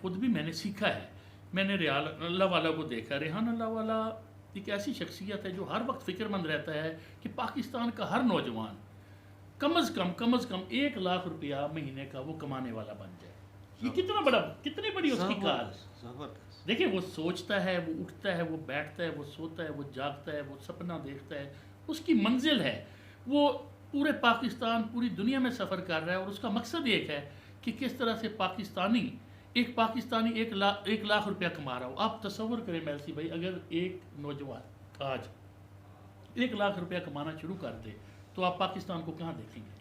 خود بھی میں نے سیکھا ہے. میں نے ریحان اللہ والا کو دیکھا. ریحان اللہ والا ایک ایسی شخصیت ہے جو ہر وقت فکر مند رہتا ہے کہ پاکستان کا ہر نوجوان کم از کم 1,00,000 روپیہ مہینے کا وہ کمانے والا بن جائے. یہ کتنی بڑی اس کی کار. دیکھیں وہ سوچتا ہے, وہ اٹھتا ہے, وہ بیٹھتا ہے, وہ سوتا ہے, وہ جاگتا ہے, وہ سپنا دیکھتا ہے. اس کی منزل ہے وہ پورے پاکستان, پوری دنیا میں سفر کر رہا ہے, اور اس کا مقصد ایک ہے کہ کس طرح سے ایک پاکستانی 1,00,000 روپیہ کما رہا ہو. آپ تصور کریں میلسی بھائی, اگر ایک نوجوان آج 1,00,000 روپیہ کمانا شروع کر دے تو آپ پاکستان کو کہاں دیکھیں گے؟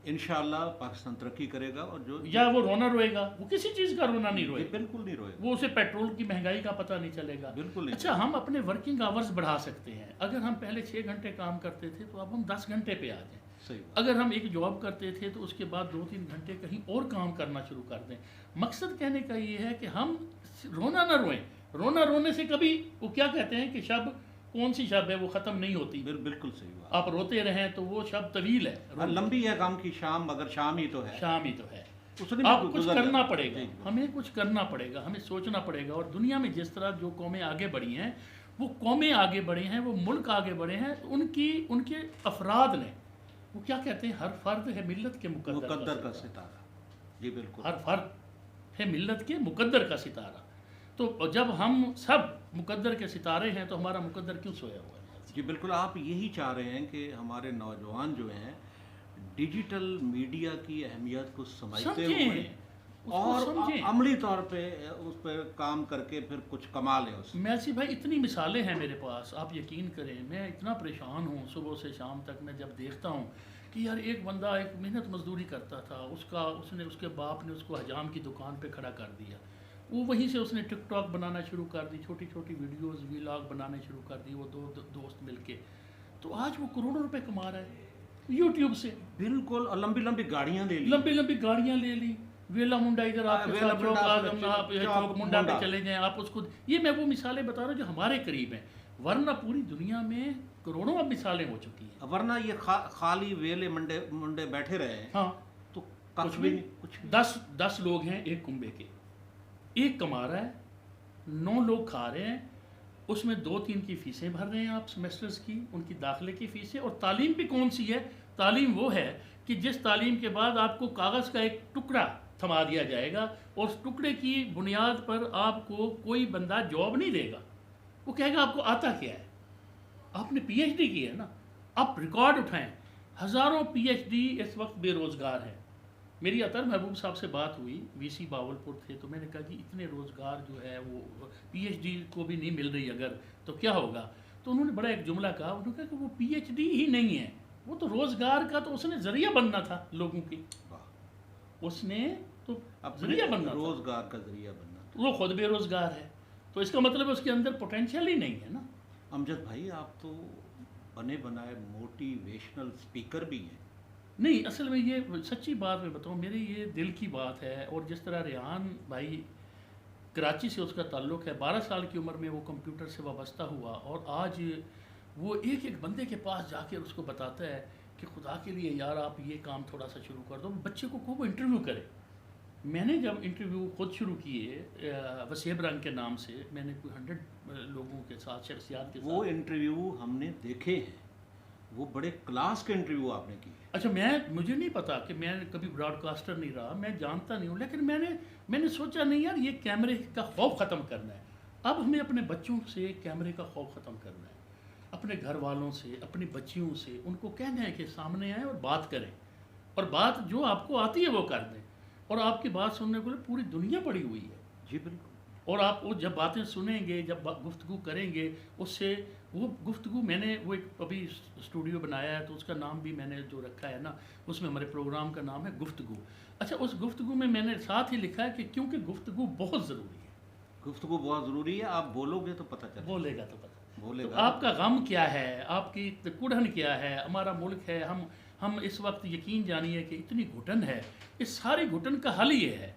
انشاءاللہ پاکستان ترقی کرے گا. اور یا وہ رونا روئے گا؟ وہ کسی چیز کا رونا نہیں روئے گا, بالکل نہیں روئے گا. وہ اسے پیٹرول کی مہنگائی کا پتہ نہیں چلے گا. بالکل نہیں. اچھا, ہم اپنے ورکنگ آورز بڑھا سکتے ہیں. اگر ہم پہلے 6 گھنٹے کام کرتے تھے تو اب ہم 10 گھنٹے پہ آ جائیں. اگر ہم ایک جاب کرتے تھے تو اس کے بعد 2-3 گھنٹے کہیں اور کام کرنا شروع کر دیں. مقصد کہنے کا یہ ہے کہ ہم رونا نہ روئیں. رونے سے کبھی, وہ کیا کہتے ہیں کہ شب کون سی شب ہے وہ ختم نہیں ہوتی. بالکل صحیح بات. آپ روتے رہیں تو وہ شب طویل ہے, لمبی ہے غم کی شام, مگر شام ہی تو ہے. آپ کچھ کرنا پڑے گا, ہمیں کچھ کرنا پڑے گا, ہمیں سوچنا پڑے گا. اور دنیا میں جس طرح جو قومیں آگے بڑھی ہیں, وہ قومیں آگے بڑھے ہیں, وہ ملک آگے بڑھے ہیں, ان کے افراد نے, وہ کیا کہتے ہیں, ہر فرد ہے ملت کے مقدر کا ستارہ. جی بالکل. ہر فرد ہے ملت کے مقدر کا ستارہ. تو جب ہم سب مقدر کے ستارے ہیں تو ہمارا مقدر کیوں سویا ہوا ہے؟ جی بالکل. آپ یہی چاہ رہے ہیں کہ ہمارے نوجوان جو ہیں ڈیجیٹل میڈیا کی اہمیت کو سمجھتے ہوئے اور عملی طور پہ اس پہ کام کر کے پھر کچھ کما لیں. میلسی بھائی, اتنی مثالیں ہیں میرے پاس, آپ یقین کریں میں اتنا پریشان ہوں صبح سے شام تک. میں جب دیکھتا ہوں کہ یار ایک بندہ ایک محنت مزدوری کرتا تھا, اس کے باپ نے اس کو حجام کی دکان پہ کھڑا کر دیا. وہ وہیں سے اس نے ٹک ٹاک بنانا شروع کر دی, چھوٹی چھوٹی ویڈیوز ویلاگ بنانے شروع کر دی, وہ 2 دوست مل کے. تو آج وہ کروڑوں روپے کما رہا ہے یوٹیوب سے. بالکل. اور لمبی گاڑیاں لے لی. ویلا منڈا ادھر آپ منڈا پہ چلے جائیں آپ اس کو. یہ میں وہ مثالیں بتا رہا ہوں جو ہمارے قریب ہیں, ورنہ پوری دنیا میں کروڑوں اب مثالیں ہو چکی ہیں. ورنہ یہ خالی ویلے منڈے بیٹھے رہے. ہاں, تو کچھ بھی نہیں. 10 لوگ ہیں ایک کنبے کے, ایک کما رہا ہے, 9 لوگ کھا رہے ہیں, اس میں 2-3 کی فیسیں بھر رہے ہیں آپ سیمسٹرز کی, ان کی داخلے کی فیسیں. اور تعلیم بھی کون سی ہے؟ تعلیم وہ ہے کہ جس تعلیم کے بعد آپ کو کاغذ کا ایک ٹکڑا تھما دیا جائے گا, اور اس ٹکڑے کی بنیاد پر آپ کو کوئی بندہ جاب نہیں دے گا. وہ کہے گا آپ کو آتا کیا ہے, آپ نے پی ایچ ڈی کی ہے نا. آپ ریکارڈ اٹھائیں, ہزاروں پی ایچ ڈی اس وقت بے روزگار ہیں. میری اطہر محبوب صاحب سے بات ہوئی, وی سی باولپور تھے, تو میں نے کہا کہ اتنے روزگار جو ہے وہ پی ایچ ڈی کو بھی نہیں مل رہی اگر, تو کیا ہوگا؟ تو انہوں نے بڑا ایک جملہ کہا, انہوں نے کہا کہ وہ پی ایچ ڈی ہی نہیں ہے, وہ تو روزگار کا تو اس نے ذریعہ بننا تھا لوگوں کی. اس نے تو ذریعہ بننا, روزگار کا ذریعہ بننا, وہ خود بے روزگار ہے. تو اس کا مطلب اس کے اندر پوٹینشیل ہی نہیں ہے نا. امجد بھائی, آپ تو بنے بنائے موٹیویشنل اسپیکر بھی ہیں. نہیں, اصل میں یہ سچی بات میں بتاؤں, میری یہ دل کی بات ہے. اور جس طرح ریحان بھائی کراچی سے اس کا تعلق ہے, 12 سال کی عمر میں وہ کمپیوٹر سے وابستہ ہوا, اور آج وہ ایک بندے کے پاس جا کے اس کو بتاتا ہے کہ خدا کے لیے یار آپ یہ کام تھوڑا سا شروع کر دو, بچے کو وہ انٹرویو کرے. میں نے جب انٹرویو خود شروع کیے وسیب رنگ کے نام سے, میں نے کوئی 100 لوگوں کے ساتھ, شخصیات کے ساتھ, وہ انٹرویو ہم نے دیکھے ہیں, وہ بڑے کلاس کے انٹرویو آپ نے کیے. اچھا, مجھے نہیں پتا کہ میں کبھی براڈ کاسٹر نہیں رہا, میں جانتا نہیں ہوں, لیکن میں نے سوچا نہیں یار یہ کیمرے کا خوف ختم کرنا ہے. اب ہمیں اپنے بچوں سے کیمرے کا خوف ختم کرنا ہے, اپنے گھر والوں سے, اپنی بچیوں سے, ان کو کہنا ہے کہ سامنے آئیں اور بات کریں, اور بات جو آپ کو آتی ہے وہ کر دیں. اور آپ کی بات سننے کو پوری دنیا پڑی ہوئی ہے. جی بالکل. اور آپ وہ جب باتیں سنیں گے, جب گفتگو کریں گے, اس سے وہ گفتگو, میں نے وہ ایک ابھی اسٹوڈیو بنایا ہے تو اس کا نام بھی میں نے جو رکھا ہے نا, اس میں ہمارے پروگرام کا نام ہے گفتگو. اچھا, اس گفتگو میں نے ساتھ ہی لکھا ہے کہ کیونکہ گفتگو بہت ضروری ہے. گفتگو بہت ضروری ہے, آپ بولو گے تو پتہ چلے, بولے گا تو پتہ, آپ کا غم کیا ہے, آپ کی کڑھن کیا ہے. ہمارا ملک ہے, ہم اس وقت یقین جانیے کہ اتنی گھٹن ہے. اس ساری گھٹن کا حل یہ ہے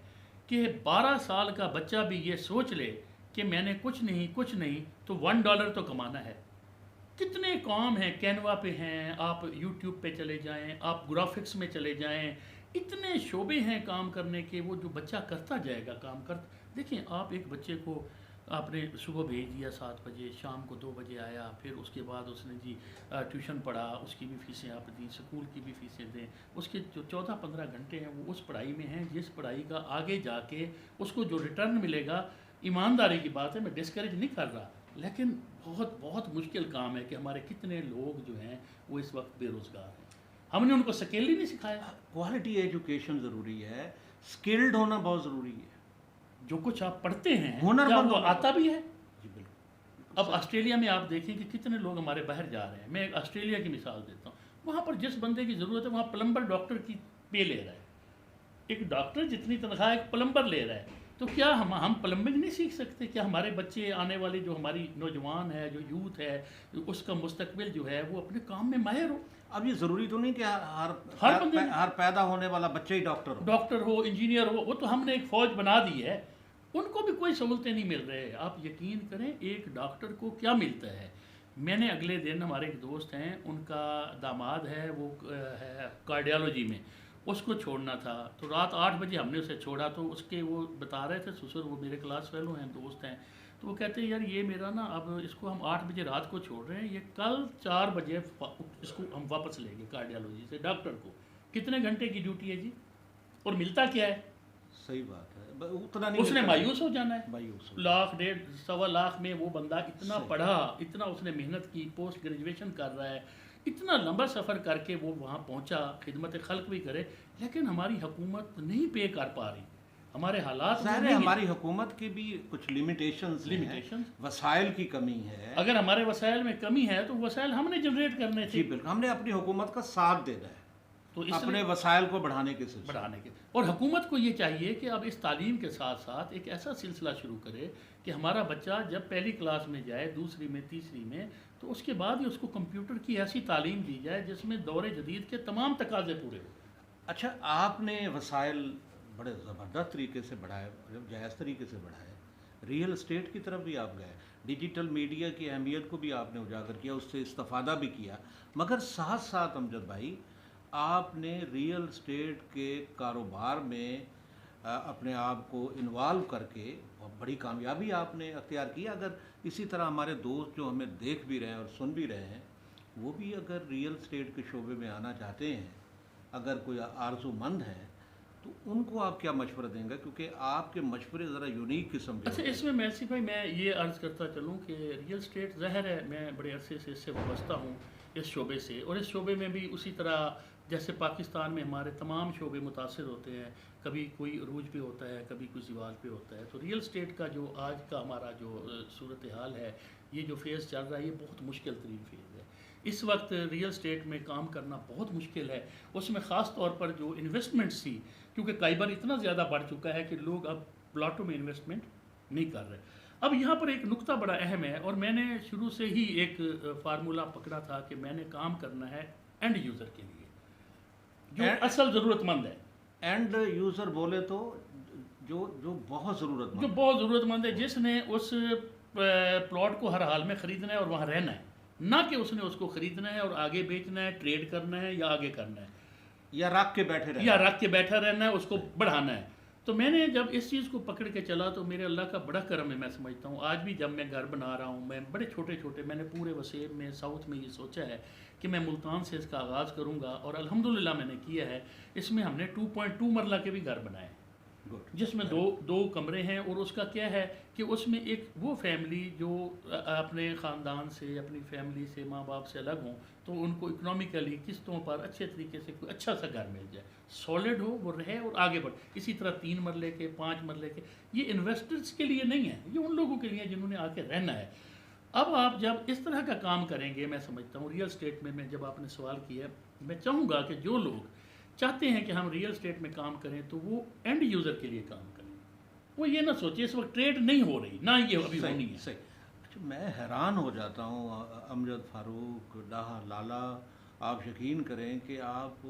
کہ 12 سال کا بچہ بھی یہ سوچ لے کہ میں نے کچھ نہیں تو $1 تو کمانا ہے. کتنے کام ہیں, کینوا پہ ہیں, آپ یوٹیوب پہ چلے جائیں, آپ گرافکس میں چلے جائیں, اتنے شعبے ہیں کام کرنے کے، وہ جو بچہ کرتا جائے گا کام دیکھیں آپ ایک بچے کو آپ نے صبح بھیج دیا 7 بجے، شام کو 2 بجے آیا، پھر اس کے بعد اس نے جی ٹیوشن پڑھا، اس کی بھی فیسیں آپ دیں، اسکول کی بھی فیسیں دیں، اس کے جو 14-15 گھنٹے ہیں وہ اس پڑھائی میں ہیں جس پڑھائی کا آگے جا کے اس کو جو ریٹرن ملے گا، ایمانداری کی بات ہے، میں ڈسکریج نہیں کر رہا، لیکن بہت بہت مشکل کام ہے کہ ہمارے کتنے لوگ جو ہیں وہ اس وقت بے روزگار ہیں۔ ہم نے ان کو سکیل ہی نہیں سکھایا۔ کوالٹی ایجوکیشن ضروری ہے، اسکلڈ ہونا بہت ضروری ہے، جو کچھ آپ پڑھتے ہیں ہنر کیا مند وہ ہونا آتا بھی ہے؟ جی بالکل۔ اب آسٹریلیا میں آپ دیکھیں کہ کتنے لوگ ہمارے باہر جا رہے ہیں، میں ایک آسٹریلیا کی مثال دیتا ہوں، وہاں پر جس بندے کی ضرورت ہے وہاں پلمبر ڈاکٹر کی پے لے رہا ہے، ایک ڈاکٹر جتنی تنخواہ ایک پلمبر لے رہا ہے، تو کیا ہم پلمبنگ نہیں سیکھ سکتے؟ کیا ہمارے بچے آنے والے جو ہماری نوجوان ہے، جو یوتھ ہے، اس کا مستقبل جو ہے وہ اپنے کام میں ماہر ہو؟ اب یہ ضروری تو نہیں کہ ہر بندے ہر پیدا ہونے والا بچہ ہی ڈاکٹر ہو، انجینئر ہو، وہ تو ہم نے ایک فوج بنا دی ہے، ان کو بھی کوئی سہولتیں نہیں مل رہے۔ آپ یقین کریں ایک ڈاکٹر کو کیا ملتا ہے، میں نے اگلے دن ہمارے ایک دوست ہیں، ان کا داماد ہے، وہ ہے کارڈیالوجی میں، اس کو چھوڑنا تھا، تو رات 8 بجے ہم نے اسے چھوڑا، تو اس کے وہ بتا رہے تھے سسر، وہ میرے کلاس فیلو ہیں، دوست ہیں، تو وہ کہتے ہیں یار یہ میرا نا اب اس کو ہم 8 بجے رات کو چھوڑ رہے ہیں، یہ کل 4 بجے اس کو ہم واپس لیں گے کارڈیالوجی سے۔ ڈاکٹر کو کتنے گھنٹے کی ڈیوٹی ہے جی، اور ملتا کیا ہے؟ صحیح بات ہے، اتنا نہیں اس نے ملتا، مایوس ہو جانا ہے۔ مایوس ہو۔ 1,00,000 1.5 میں وہ بندہ اتنا صحیح۔ پڑھا، اتنا اس نے محنت کی، پوسٹ گریجویشن کر رہا ہے، اتنا لمبا سفر کر کے وہ وہاں پہنچا، خدمت خلق بھی کرے، لیکن ہماری حکومت نہیں پے کر پا رہی، ہمارے حالات ظاہر ہے ہماری حکومت کی بھی کچھ لمیٹیشنز ہیں، وسائل کی کمی ہے۔ اگر ہمارے وسائل میں کمی ہے تو وسائل ہم نے جنریٹ کرنے جی تھے، بالکل، ہم نے اپنی حکومت کا ساتھ دینا ہے تو اس اپنے وسائل کو بڑھانے کے سلسلے بڑھانے کے، اور حکومت کو یہ چاہیے کہ اب اس تعلیم کے ساتھ ساتھ ایک ایسا سلسلہ شروع کرے کہ ہمارا بچہ جب پہلی کلاس میں جائے، دوسری میں، تیسری میں، تو اس کے بعد ہی اس کو کمپیوٹر کی ایسی تعلیم دی جائے جس میں دور جدید کے تمام تقاضے پورے ہوں۔ اچھا، آپ نے وسائل بڑے زبردست طریقے سے بڑھائے، جائز طریقے سے بڑھائے، ریئل اسٹیٹ کی طرف بھی آپ گئے، ڈیجیٹل میڈیا کی اہمیت کو بھی آپ نے اجاگر کیا، اس سے استفادہ بھی کیا، مگر ساتھ ساتھ امجد بھائی آپ نے ریئل اسٹیٹ کے کاروبار میں اپنے آپ کو انوالو کر کے بڑی کامیابی آپ نے اختیار کی۔ اگر اسی طرح ہمارے دوست جو ہمیں دیکھ بھی رہے ہیں اور سن بھی رہے ہیں، وہ بھی اگر ریئل اسٹیٹ کے شعبے میں آنا چاہتے ہیں، اگر کوئی آرزو مند ہے، تو ان کو آپ کیا مشورہ دیں گے؟ کیونکہ آپ کے مشورے ذرا یونیک قسم کے اچھا، اس میں میسی بھائی میں یہ عرض کرتا چلوں کہ ریئل اسٹیٹ ظاہر ہے میں بڑے عرصے سے اس سے وابستہ ہوں، اس شعبے سے، اور اس شعبے میں بھی اسی طرح جیسے پاکستان میں ہمارے تمام شعبے متاثر ہوتے ہیں، کبھی کوئی عروج پہ ہوتا ہے، کبھی کوئی زوال پہ ہوتا ہے، تو ریئل اسٹیٹ کا جو آج کا ہمارا جو صورتحال ہے، یہ جو فیز چل رہا ہے، یہ بہت مشکل ترین فیز ہے۔ اس وقت ریئل اسٹیٹ میں کام کرنا بہت مشکل ہے، اس میں خاص طور پر جو انویسٹمنٹس تھی، کیونکہ کائبر اتنا زیادہ بڑھ چکا ہے کہ لوگ اب پلاٹوں میں انویسٹمنٹ نہیں کر رہے۔ اب یہاں پر ایک نقطہ بڑا اہم ہے، اور میں نے شروع سے ہی ایک فارمولہ پکڑا تھا کہ میں نے کام کرنا ہے اینڈ یوزر کے لیے، جو اصل ضرورت مند ہے۔ اینڈ یوزر بولے تو جو بہت ضرورت جو بہت ضرورت مند ہے، جس نے اس پلاٹ کو ہر حال میں خریدنا ہے اور وہاں رہنا ہے، نہ کہ اس نے اس کو خریدنا ہے اور آگے بیچنا ہے، ٹریڈ کرنا ہے یا آگے کرنا ہے، یا رکھ کے بیٹھے رہے، یا رکھ کے بیٹھا رہنا ہے، اس کو بڑھانا ہے۔ تو میں نے جب اس چیز کو پکڑ کے چلا تو میرے اللہ کا بڑا کرم ہے، میں سمجھتا ہوں آج بھی جب میں گھر بنا رہا ہوں، میں بڑے چھوٹے چھوٹے، میں نے پورے وسیم میں ساؤتھ میں یہ سوچا ہے کہ میں ملتان سے اس کا آغاز کروں گا، اور الحمدللہ میں نے کیا ہے۔ اس میں ہم نے 2.2 مرلہ کے بھی گھر بنائے، جس میں دو کمرے ہیں، اور اس کا کیا ہے کہ اس میں ایک وہ فیملی جو اپنے خاندان سے، اپنی فیملی سے، ماں باپ سے الگ ہوں، تو ان کو اکنامیکلی قسطوں پر اچھے طریقے سے کوئی اچھا سا گھر مل جائے، سالڈ ہو، وہ رہے اور آگے بڑھ۔ اسی طرح 3 مرلے کے، 5 مرلے کے، یہ انویسٹرز کے لیے نہیں ہے، یہ ان لوگوں کے لیے جنہوں نے آ کے رہنا ہے۔ اب آپ جب اس طرح کا کام کریں گے، میں سمجھتا ہوں ریئل اسٹیٹ میں جب آپ نے سوال کیا، میں چاہوں گا کہ جو لوگ چاہتے ہیں کہ ہم ریئل اسٹیٹ میں کام کریں تو وہ اینڈ یوزر کے لیے کام کریں، وہ یہ نہ سوچے اس وقت ٹریڈ نہیں ہو رہی، نہ یہ ابھی ہونی ہے۔ صحیح۔ اچھا، میں حیران ہو جاتا ہوں امجد فاروق ڈاہا لالا، آپ یقین کریں کہ آپ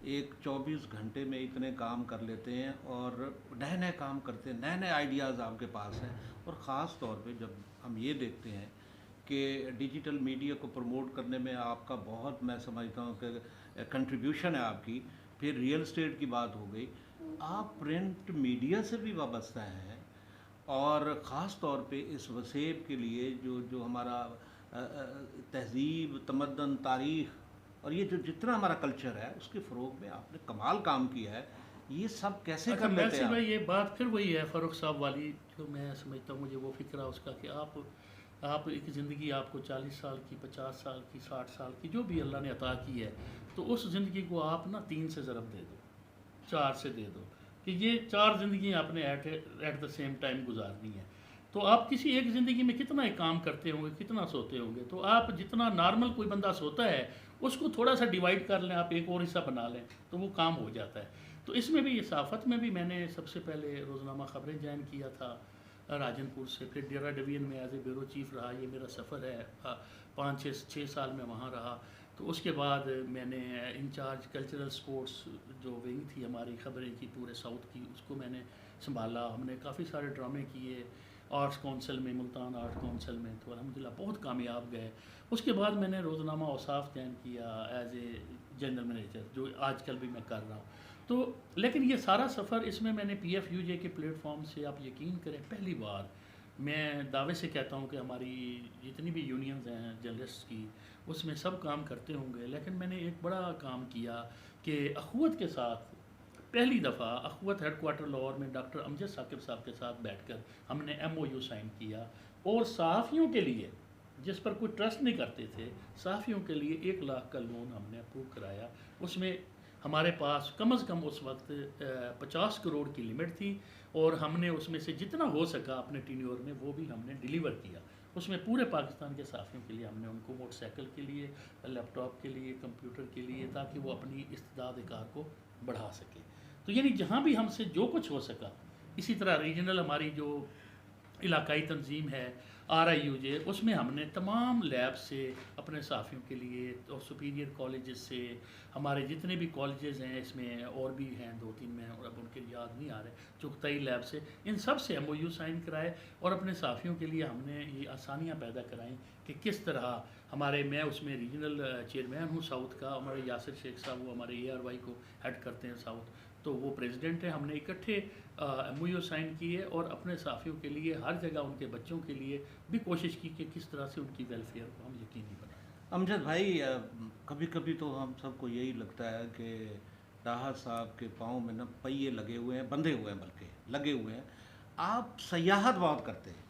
ایک 24 گھنٹے میں اتنے کام کر لیتے ہیں، اور نئے نئے کام کرتے ہیں، نئے نئے آئیڈیاز آپ کے پاس ہیں، اور خاص طور پہ جب ہم یہ دیکھتے ہیں کہ ڈیجیٹل میڈیا کو پروموٹ کرنے میں آپ کا بہت، میں سمجھتا ہوں کہ کنٹریبیوشن ہے آپ کی، پھر ریئل اسٹیٹ کی بات ہو گئی. آپ پرنٹ میڈیا سے بھی وابستہ ہیں اور خاص طور پہ اس وسیب کے لیے جو ہمارا تہذیب، تمدن، تاریخ اور یہ جو جتنا ہمارا کلچر ہے اس کے فروغ میں آپ نے کمال کام کیا ہے. یہ سب کیسے اچھا کر لیتے ویسے ہیں بھائی آپ؟ یہ بات پھر وہی ہے فاروق صاحب والی، جو میں سمجھتا ہوں مجھے وہ فکرہ اس کا کہ آپ ایک زندگی آپ کو 40 سال کی، 50 سال کی، 60 سال کی جو بھی اللہ نے عطا کی ہے، تو اس زندگی کو آپ نا 3 سے ضرب دے دو، 4 سے دے دو، کہ یہ 4 زندگیاں آپ نے ایٹ دا سیم ٹائم گزارنی ہے. تو آپ کسی ایک زندگی میں کتنا ایک کام کرتے ہوں گے، کتنا سوتے ہوں گے. تو آپ جتنا نارمل کوئی بندہ سوتا ہے اس کو تھوڑا سا ڈیوائڈ کر لیں، آپ ایک اور حصہ بنا لیں تو وہ کام ہو جاتا ہے. تو اس میں بھی یہ صحافت میں بھی میں نے سب سے پہلے روزنامہ خبریں جوائن کیا تھا راجن پور سے، پھر ڈیرہ ڈویژن میں ایز اے بیورو چیف رہا. یہ میرا سفر ہے، 5-6 سال میں وہاں رہا. تو اس کے بعد میں نے انچارج کلچرل سپورٹس جو ونگ تھی ہماری خبریں کی پورے ساؤتھ کی، اس کو میں نے سنبھالا. ہم نے کافی سارے ڈرامے کیے آرٹس کونسل میں، ملتان آرٹ کونسل میں، تو الحمدللہ بہت کامیاب گئے. اس کے بعد میں نے روزنامہ اوصاف جوائن کیا ایز اے جنرل مینیجر، جو آج کل بھی میں کر رہا ہوں. تو لیکن یہ سارا سفر اس میں نے پی ایف یو جے کے پلیٹ فارم سے، آپ یقین کریں پہلی بار میں دعوے سے کہتا ہوں کہ ہماری جتنی بھی یونینز ہیں جرنلسٹ کی، اس میں سب کام کرتے ہوں گے، لیکن میں نے ایک بڑا کام کیا کہ اخوت کے ساتھ پہلی دفعہ اخوت ہیڈ کوارٹر لاہور میں ڈاکٹر امجد ثاقب صاحب کے ساتھ بیٹھ کر ہم نے ایم او یو سائن کیا. اور صحافیوں کے لیے جس پر کوئی ٹرسٹ نہیں کرتے تھے، صحافیوں کے لیے 1 لاکھ کا لون ہم نے اپروو کرایا. اس میں ہمارے پاس کم از کم اس وقت 50 کروڑ کی لمٹ تھی، اور ہم نے اس میں سے جتنا ہو سکا اپنے ٹینیور میں وہ بھی ہم نے ڈیلیور کیا. اس میں پورے پاکستان کے صحافیوں کے لیے ہم نے ان کو موٹر سائیکل کے لیے، لیپ ٹاپ کے لیے، کمپیوٹر کے لیے، تاکہ وہ اپنی استعداد کار کو بڑھا سکے. تو یعنی جہاں بھی ہم سے جو کچھ ہو سکا. اسی طرح ریجنل ہماری جو علاقائی تنظیم ہے RIUJ، اس میں ہم نے تمام لیب سے اپنے صحافیوں کے لیے، اور سپیریئر کالجز سے، ہمارے جتنے بھی کالجز ہیں اس میں اور بھی ہیں 2-3 میں اور اب ان کے یاد نہیں آ رہے، چغتائی لیب سے، ان سب سے MOU سائن کرائے. اور اپنے صحافیوں کے لیے ہم نے یہ آسانیاں پیدا کرائیں کہ کس طرح ہمارے، میں اس میں ریجنل چیئرمین ہوں ساؤتھ کا، ہمارے یاسر شیخ صاحب وہ ہمارے ARY کو ہیڈ کرتے ہیں ساؤتھ، تو وہ پریزیڈنٹ ہیں. ہم نے اکٹھے MOU سائن کیے اور اپنے صحافیوں کے لیے ہر جگہ ان کے بچوں کے لیے بھی کوشش کی کہ کس طرح سے ان کی ویلفیئر کو ہم یقینی بنائیں. امجد بھائی، کبھی کبھی تو ہم سب کو یہی لگتا ہے کہ ڈاہا صاحب کے پاؤں میں نا پہیے لگے ہوئے ہیں، بندھے ہوئے ہیں، بلکہ لگے ہوئے ہیں. آپ سیاحت بہت کرتے ہیں،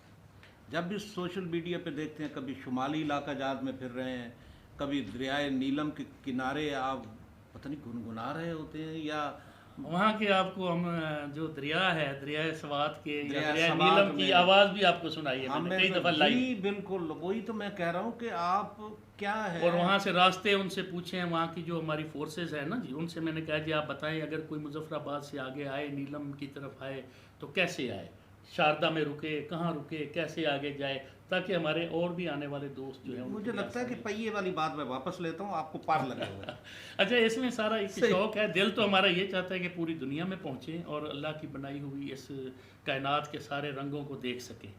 جب بھی سوشل میڈیا پہ دیکھتے ہیں کبھی شمالی علاقہ جات میں پھر رہے ہیں، کبھی دریائے نیلم کے کنارے آپ پتہ نہیں گنگنا رہے ہوتے ہیں، یا وہاں کے آپ کو ہم جو دریا ہے، دریائے سوات کے یا دریائے دریائے سوات نیلم کی میں آواز بھی آپ کو سنائی ہے، میں ہمیں نے کئی دفعہ لائی. جی بالکل وہی تو میں کہہ رہا ہوں کہ آپ کیا ہے. اور وہاں سے راستے ان سے پوچھیں، وہاں کی جو ہماری فورسز ہیں نا جی، ان سے میں نے کہا جی آپ بتائیں اگر کوئی مظفر آباد سے آگے آئے، نیلم کی طرف آئے تو کیسے آئے، شاردا میں رکے، کہاں رکے، کیسے آگے جائے، تاکہ ہمارے اور بھی آنے والے دوست جو ہیں مجھے لگتا ہے کہ پہیے والی بات میں واپس لیتا ہوں، آپ کو پار لگے ہوئے ہیں. اچھا اس میں سارا ایک شوق ہے، دل تو ہمارا یہ چاہتا ہے کہ پوری دنیا میں پہنچیں اور اللہ کی بنائی ہوئی اس کائنات کے سارے رنگوں کو دیکھ سکیں.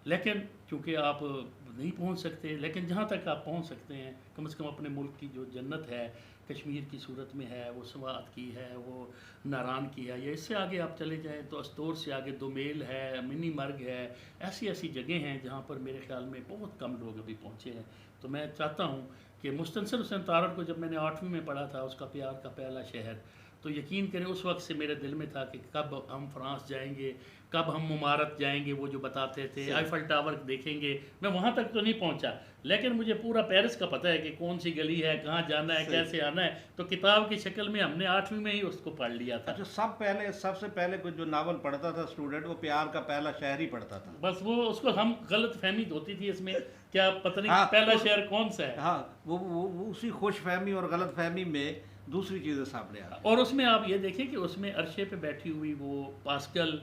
لیکن چونکہ آپ نہیں پہنچ سکتے، لیکن جہاں تک آپ پہنچ سکتے ہیں کم از کم اپنے ملک کی جو جنت ہے کشمیر کی صورت میں ہے، وہ سوات کی ہے، وہ ناران کی ہے، یا اس سے آگے آپ چلے جائیں تو استور سے آگے دومیل ہے، منی مرگ ہے، ایسی جگہیں ہیں جہاں پر میرے خیال میں بہت کم لوگ ابھی پہنچے ہیں. تو میں چاہتا ہوں کہ مستنصر حسین تارڑ کو جب میں نے 8ویں میں پڑھا تھا، اس کا پیار کا پہلا شہر، تو یقین کریں اس وقت سے میرے دل میں تھا کہ کب ہم فرانس جائیں گے، کب ہم ممارت جائیں گے، وہ جو بتاتے تھے آئیفل ٹاور دیکھیں گے. میں وہاں تک تو نہیں پہنچا، لیکن مجھے پورا پیرس کا پتہ ہے کہ کون سی گلی ہے، کہاں جانا ہے، کیسے آنا ہے. تو کتاب کی شکل میں ہم نے 8ویں میں ہی اس کو پڑھ لیا تھا. اچھا، سب سے پہلے کوئی جو ناول پڑھتا تھا اسٹوڈنٹ، وہ پیار کا پہلا شہر ہی پڑھتا تھا. بس وہ اس کو ہم غلط فہمی ہوتی تھی اس میں، کیا پتہ نہیں پہلا شہر کون سا ہے. ہاں، وہ اسی خوش فہمی اور غلط فہمی میں دوسری چیزیں سامنے آ رہی. اور اس میں آپ یہ دیکھیں کہ اس میں عرشے پہ بیٹھی ہوئی وہ پاسکل،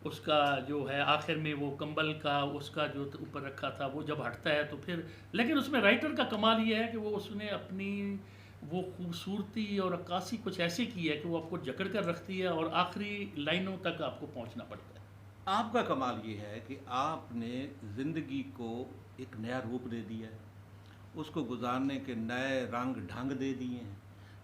اس کا جو ہے آخر میں وہ کمبل کا اس کا جو اوپر رکھا تھا وہ جب ہٹتا ہے تو پھر، لیکن اس میں رائٹر کا کمال یہ ہے کہ وہ اس نے اپنی وہ خوبصورتی اور عکاسی کچھ ایسی کی ہے کہ وہ آپ کو جکڑ کر رکھتی ہے اور آخری لائنوں تک آپ کو پہنچنا پڑتا ہے. آپ کا کمال یہ ہے کہ آپ نے زندگی کو ایک نیا روپ دے دیا ہے، اس کو گزارنے کے نئے رنگ ڈھنگ دے دیے ہیں،